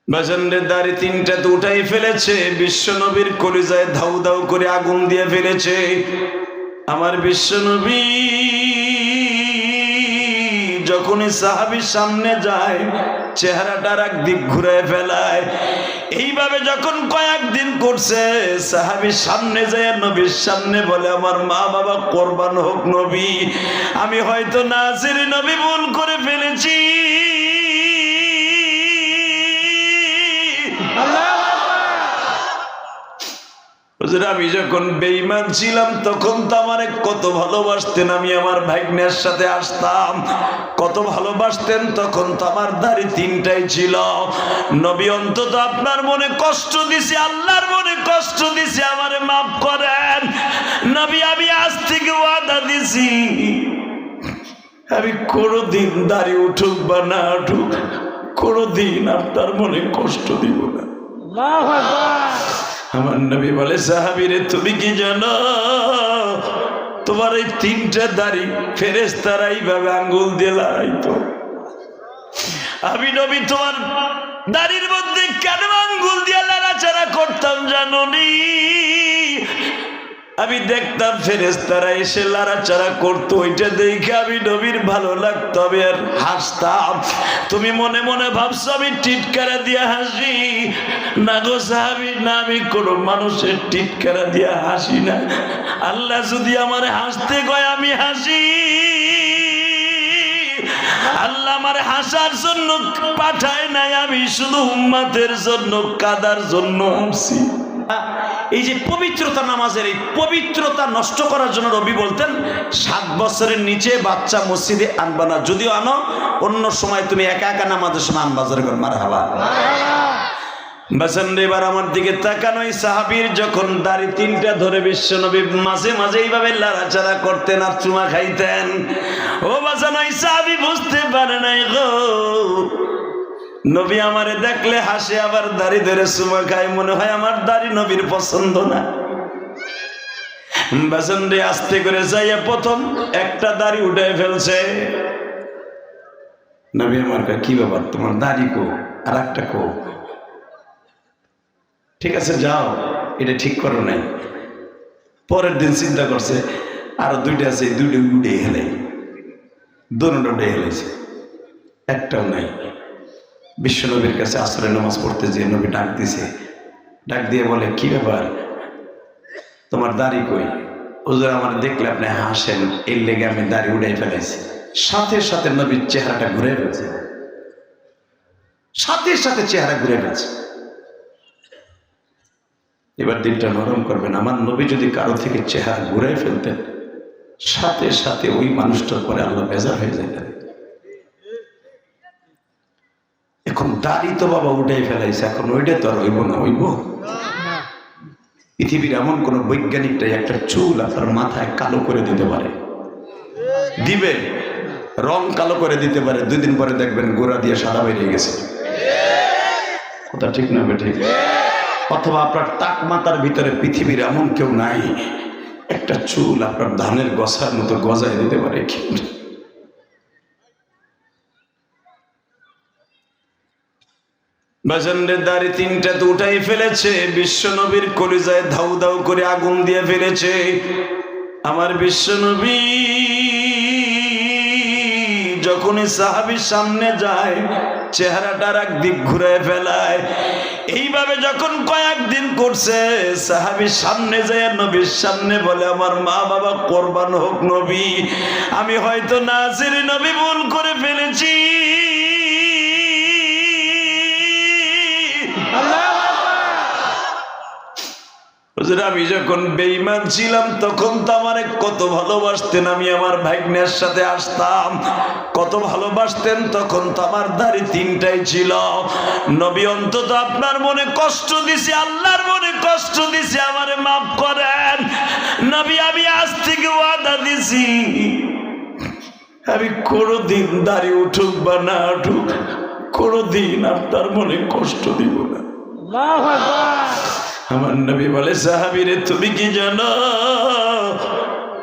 বাজানদের দাড়ি তিনটা তো উঠাই ফেলেছে, বিশ্ব নবীর কলিজায় ধাউ ধাউ করে আগুন দিয়ে ফেলেছে। আমার বিশ্ব নবী যখনই সাহাবীর সামনে যায় চেহারাটার একদিক ঘুরে ফেলায়। এইভাবে যখন কয়েকদিন করছে, সাহাবীর সামনে যায় নবীর সামনে বলে, আমার মা বাবা কোরবান হোক নবী, আমি হয়তো নাজির নবী ভুল করে ফেলেছি। আমি যখন বেঈমান ছিলাম তখন তো আমারে কত ভালোবাসতেন, আমি আমার ভাগ্নের সাথে আসতাম, কত ভালোবাসতেন, তখন তো আমার দাড়ি তিনটাই ছিল। নবী অন্তত আপনার মনে কষ্ট দিছে, আল্লাহর মনে কষ্ট দিছে, আমারে মাফ করেন নবী। আমি আজ থেকে ওয়াদা দিছি, আমি কোনোদিন দাড়ি উঠুক বা না উঠুক, কোনোদিন আপনার মনে কষ্ট দিব না। আল্লাহু আকবার। আমার নবী বলে, সাহাবীরে তুমি কি জানো তোমার এই তিনটা দাড়ি ফেরেশতারা এইভাবে আঙ্গুল দিয়ে লাগাইতো? আমি নবী তোমার দাড়ির মধ্যে কেন আঙ্গুল দিয়ে লাড়াচাড়া করতাম জানো নি? আমি দেখতাম ফেরেশতারা এসে লাড়াচাড়া করতো, ওইটা দেখে আমি নবীর ভালো লাগতো, আমি আর হাসতাম। তুমি মনে মনে ভাবছো আমি টিটকারা দিয়ে হাসি? না গো সাহাবী, না, আমি কোনো মানুষের টিটকারা দিয়ে হাসি না। আল্লাহ যদি আমারে হাসতে কয় আমি হাসি। আল্লাহ আমারে হাসার জন্য পাঠায় নাই, আমি শুধু উম্মতের জন্য কাদার জন্য হাসি। এই যে পবিত্রতা, নামাজের এই পবিত্রতা নষ্ট করার জন্য নবী বলতেন 7 বছরের নিচে বাচ্চা মসজিদে আনবা না, যদিও আনো অন্য সময় তুমি একা একা নামাজের সময় আনবা। জোরে করে মারহাবা। বাসান এবার আমার দিকে তাকানো, এই সাহাবীর যখন দাড়ি তিনটা ধরে বিশ্ব নবী মাঝে মাঝে এইভাবে লাড়াচাড়া করতেন আর চুমা খাইতেন। ও বাসান, ওই সাহাবী বুঝতে পারে নাই গো, নবী আমারে দেখলে হাসে, আবার দাড়ি ধরে চুমা খায়, মনে হয় আমার দাড়ি নবীর পছন্দ না। বাসান রে আস্তে করে যাইয়া প্রথম একটা দাড়ি উঠে ফেলছে। নবী আমার কয়, কি ব্যাপার তোমার দাড়ি কো? আর একটা কো? ঠিক আছে যাও, এটা ঠিক করো নাই। পরের দিন চিন্তা করছে আরো দুইটা আছে, দুইটা উঠে গেলে, দোনোটা উঠে গেলেছে, একটাও নাই। বিশ্ব নবীর কাছে আসরের নামাজ পড়তে যে নবী ডাক দিছে, ডাক দিয়ে বলে, কি ব্যাপার তোমার দাড়ি কই? হুজুর আমার দেখলে আপনি হাসেন, এর লেগে আমি দাড়ি উড়াই ফেলাইছি। সাথে সাথে নবীর চেহারাটা ঘুরে ফেলছে, সাথে সাথে চেহারা ঘুরে ফেলছে। এবার দিনটা নরম করবেন, আমার নবী যদি কারো থেকে চেহারা ঘুরে ফেলতেন সাথে সাথে ওই মানুষটার পরে আল্লাহ বেজার হয়ে যেতেন। এখন দাড়ি তো বাবা উঠাই ফেলাইছে, এখন ওইটা তো আর হইব না, হইব? পৃথিবীর এমন কোন বৈজ্ঞানিকটাই একটা চুল আপনার মাথায় কালো করে দিতে পারে? দিবে, রং কালো করে দিতে পারে, 2 দিন পরে দেখবেন গোড়া দিয়ে সাদা বেরিয়ে গেছে। কথা ঠিক না বেঠিক? অথবা আপনার টাক মাথার ভিতরে পৃথিবীর এমন কেউ নাই একটা চুল আপনার ধানের গছার মতো গজায় দিতে পারে। বাজানদের দাড়ি তিনটা তো উঠাই ফেলেছে, বিশ্ব নবীর কলিজায় ধাউ ধাউ করে আগুন দিয়ে ফেলেছে। আমার বিশ্ব নবী যখনই সাহাবীর সামনে যায় চেহারাটার একদিক ঘুরে ফেলায়। এইভাবে যখন কয়েকদিন করছে, সাহাবীর সামনে যায় নবীর সামনে বলে, আমার মা বাবা কোরবান হোক নবী, আমি হয়তো নাজির নবী ভুল করে ফেলেছি। আমি যখন বেঈমান ছিলাম তখন তো আমারে কত ভালোবাসতেন, আমি আমার ভাগ্নের সাথে আসতাম, কত ভালোবাসতেন, তখন তো আমার দাড়ি তিনটাই ছিল। নবী অন্তত আপনার মনে কষ্ট দিছে, আল্লাহর মনে কষ্ট দিছে, আমারে মাফ করেন নবী। আমি আজ থেকে ওয়াদা দিছি, আমি কোনোদিন দাড়ি উঠুক বা না উঠুক, কোনোদিন আপনার মনে কষ্ট দিব না। আল্লাহু আকবার। আমার নবী বলে, সাহাবীরে তুমি কি জানো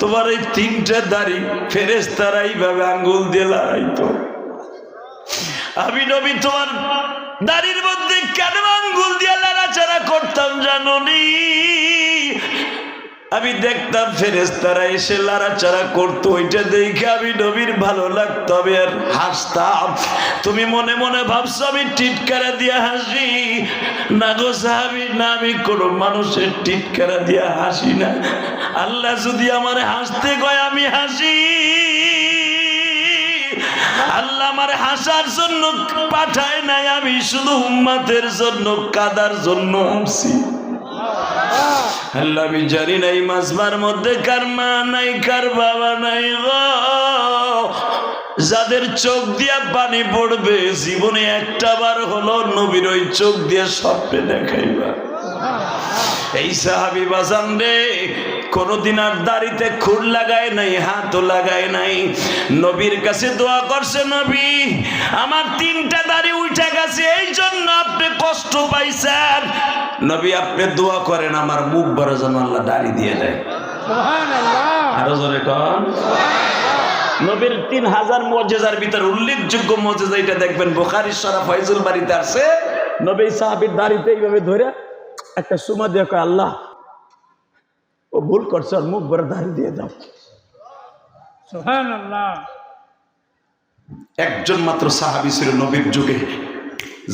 তোমার এই তিনটা দাড়ি ফেরেশতারা এইভাবে আঙ্গুল দিয়ে লাগাইতো? আমি নবী তোমার দাড়ির মধ্যে কেন আঙ্গুল দিয়ে নাড়াচাড়া করতাম জানোনি? আমি দেখতাম ফেরেশতারা এসে লাড়াচাড়া করতো, ওইটা দেখে আমি নবীর ভালো লাগতো, আমি আর হাসতাম। তুমি মনে মনে ভাবছো আমি টিটকারা দিয়ে হাসি? না গো সাহাবী, না, আমি কোনো মানুষের টিটকারা দিয়ে হাসি না। আল্লাহ যদি আমার হাসতে কয় আমি হাসি। আল্লাহ আমার হাসার জন্য পাঠায় নাই, আমি শুধু উম্মতের জন্য কাদার জন্য হাসি। আল্লাহ, আমি জানি না এই মাজমার মধ্যে কার মা নাই, কার বাবা নাই গো। যাদের চোখ দিয়া পানি পড়বে, জীবনে একটা বার হলো নবীর ওই চোখ দিয়ে স্বপ্নে দেখাইবা। এই সাহাবী বাজান রে কোনদিন আর দাড়িতে খুর লাগায় নাই, হাতও লাগায় নাই। নবীর কাছে দোয়া করছে, নবী আমার 3টা দাড়ি উঠে গেছে, এই জন্য আপনি কষ্ট পাইছেন। নবী আপনি দোয়া করেন আমার মুখ বড় যেন আল্লাহ দাড়ি দিয়ে দেয়। আরো জোরে কন। নবীর 3000 মুজিজার ভিতর উল্লেখযোগ্য মুজিজা এটা দেখবেন বুখারী শরীফ ফায়জুল বারীতে আছে। নবী সাহাবীর দাড়িতে এইভাবে ধরে একটা সুমা দিয়ে কয়, আল্লাহ ও ভুল করছে, আর মুখ ভরে দাড়ি দিয়ে দাও। সুবহানাল্লাহ। একজন মাত্র সাহাবী ছিল নবীর যুগে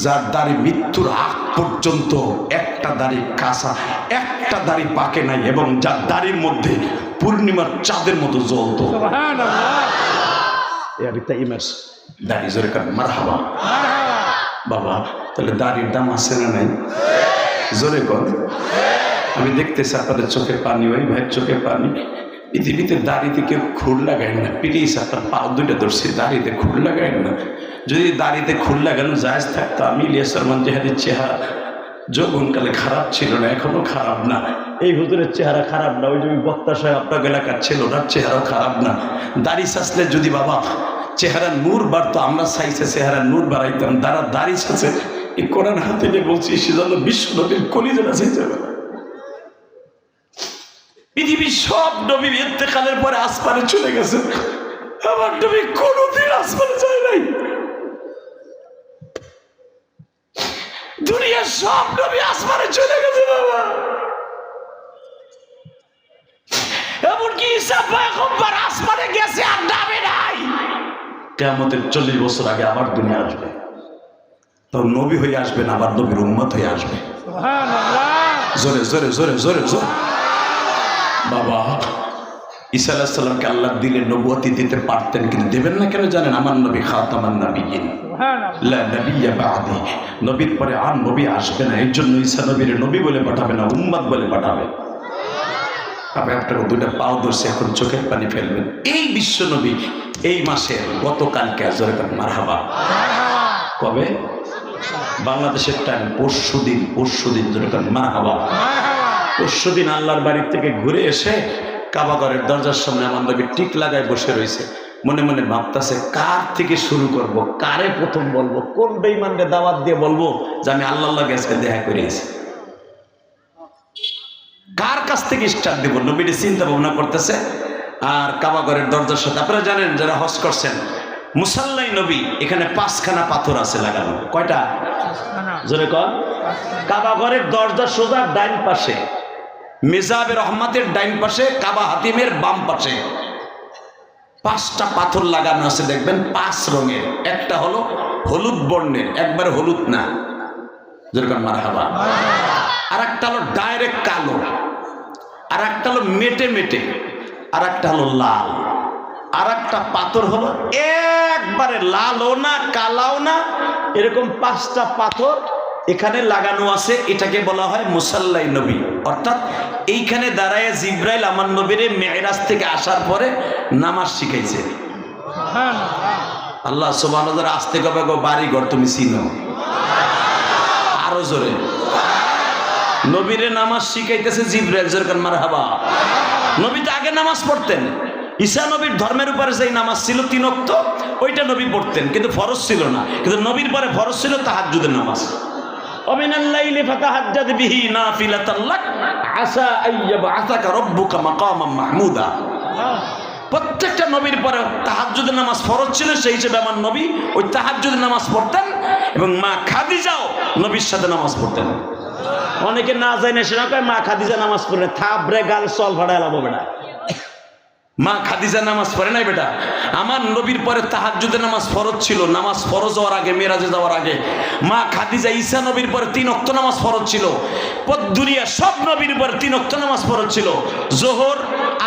যার দাড়ি মৃত্যুর আগ পর্যন্ত একটা দাড়ি কাঁচা, একটা দাড়ি পাকে নাই, এবং যার দাড়ির মধ্যে পূর্ণিমার চাঁদের মতো জ্বলতো। দাড়ি জোরে কার মারহাবা। বাবা তাহলে দাড়ির দাম আছে না নাই? জোরে কর। আমি দেখতেছি আপনাদের চোখে পানি, ওই ভাইয়ের চোখে পানি। পৃথিবীতে দাড়িতে কেউ খুর লাগায় না, প্লিজ আপনার পা 2টা ধরছি, দাড়িতে খুর লাগায় না। যদি দাড়িতে খুর লাগানো জায়েজ থাকতো, আমি ইলিয়াস রহমান জিহাদের চেহারা যৌবনকালে খারাপ ছিল না, এখনো খারাপ না। এই হুজুরের চেহারা খারাপ না, ওই যে বক্তা সাহেব আপনার এলাকার ছিল, ওনার চেহারাও খারাপ না। দাড়ি সাজলে যদি বাবা চেহারা নূর বাড়তো, আমরা চাইছে চেহারা নূর বাড়াইতাম। দাড়ি সাজে এই কোরআন হাতে নিয়ে বলছি, সেজন্য বিশ্ব নবীর কলিজাটা চাইতে হবে। পৃথিবীর সব নবী ইন্তেকালের পরে আসমানে চলে গেছে, আমার নবী কোনদিন আসমানে যায় নাই। দুনিয়ার সব নবী আসমানে চলে গেছে বাবা, এমনকি ঈসা পয়গম্বর আসমানে গেছে আর নামে নাই। কিয়ামতের 40 বছর আগে আবার দুনিয়া আসবে, তো নবী হয়ে আসবে না, আবার নবীর উম্মত হয়ে আসবে। সুবহানাল্লাহ। জোরে জোরে জোরে জোরে জোরে। বাবা ঈসা আলাইহিস সালামকে আল্লাহ দিলে নবুয়তি দিতে পারতেন, কিন্তু দেবেন না কেন জানেন? আমার নবী খাতামান নবিয়্যিন, লা নবিয়্যা বা'দি, নবীর পরে আর নবী আসবে না। এর জন্য ঈসা নবীর নবী বলে পাঠাবে না, উম্মত বলে পাঠাবে। আপনি আপনাকে 2টা পাও ধরছে, এখন চোখের পানি ফেলবেন। এই বিশ্ব নবী এই মাসের গতকালকে, জোরে করেন মারহাবা। কবে? বাংলাদেশের টাইম পরশুদিন, জোরে করেন মারহাবা। পরশুদিন আল্লাহর বাড়ির থেকে ঘুরে এসে কাবা ঘরের দরজার সামনে আমার নবী টিক লাগায় বসে রয়েছে। মনে মনে ভাবতেছে কার থেকে শুরু করব, কারে প্রথম বলবো, কোন বেঈমানকে দাওয়াত দিয়ে বলবো যে আমি আল্লাহর লগে আজকে দেখা করেছি, কার কাছ থেকে স্টার্ট দেব। নবীর চিন্তা ভাবনা করতেছে আর কাবা ঘরের দরজার সাথে। আপনারা জানেন যারা হজ করছেন, মুসাল্লাই নবী এখানে 5খানা পাথর আছে লাগানো। কয়টা? জোরে কর। কাবা ঘরের দরজার সোজা ডাইন পাশে, মিজাবে রহমাতের ডাইন পাশে, কাবা হাতিমের বাম পাশে 5টা পাথর লাগানো আছে। দেখবেন 5 রঙের, একটা হলো হলুদ বর্ণের, একবার হলুদ না, যেরকম মারহাবা। আর একটা হলো ডাইরেক্ট কালো, আর একটা হলো মেটে মেটে, আর একটা হলো লাল, আর একটা পাথর হলো একবারে লালও না কালাও না, এরকম 5টা পাথর এখানে লাগানো আছে। এটাকে বলা হয় মুসাল্লাই নবী, অর্থাৎ এইখানে দাঁড়ায় জিব্রাইল আমার নবীরে মেরাজ থেকে আসার পরে নামাজ শিখাইছে। আল্লাহ সুবহানাহু ওয়া তাআলা আসতে কবে গো বাড়ি ঘর তুমি চিনো, আরো জোরে। নবীরে নামাজ শিখাইতেছে জিব্রাইল, যেরকম মারহাবা। নবী তো আগে নামাজ পড়তেন, ঈসা নবীর ধর্মের উপরে যেই নামাজ ছিল 3 ওয়াক্ত, ওইটা নবী পড়তেন, কিন্তু ফরজ ছিল না। কিন্তু নবীর পরে ফরজ ছিল তাহাজ্জুদের নামাজ। ওমিনাল লাইলি ফাতাহাজ্জাদ বিহি নাফিলাতাল লাক আসা আইয়াবআসাকা রাব্বুকা মাকামান মাহমুদা। প্রত্যেকটা নবীর পরে তাহাজ্জুদের নামাজ ফরজ ছিল, সেই হিসেবে আমার নবী ওই তাহাজ্জুদের নামাজ পড়তেন এবং মা খাদিজাও নবীর সাথে নামাজ পড়তেন। অনেকে না জানে সেটা কয় মা খাদিজা নামাজ পড়ে, থাপড়ে গাল চল ফাড়ায় লাভ বেটা। মা খাদিজা নামাজ পড়ে নাই বেটা। আমার নবীর পরে তাহাজ্জুদের নামাজ ফরজ ছিল, নামাজ ফরজ হওয়ার আগে, মেরাজে যাওয়ার আগে। মা খাদিজা ঈসা নবীর পরে 3 ওয়াক্ত নামাজ ফরজ ছিল। দুনিয়া সব নবীর পরে 3 ওয়াক্ত নামাজ ফরজ ছিল, জোহর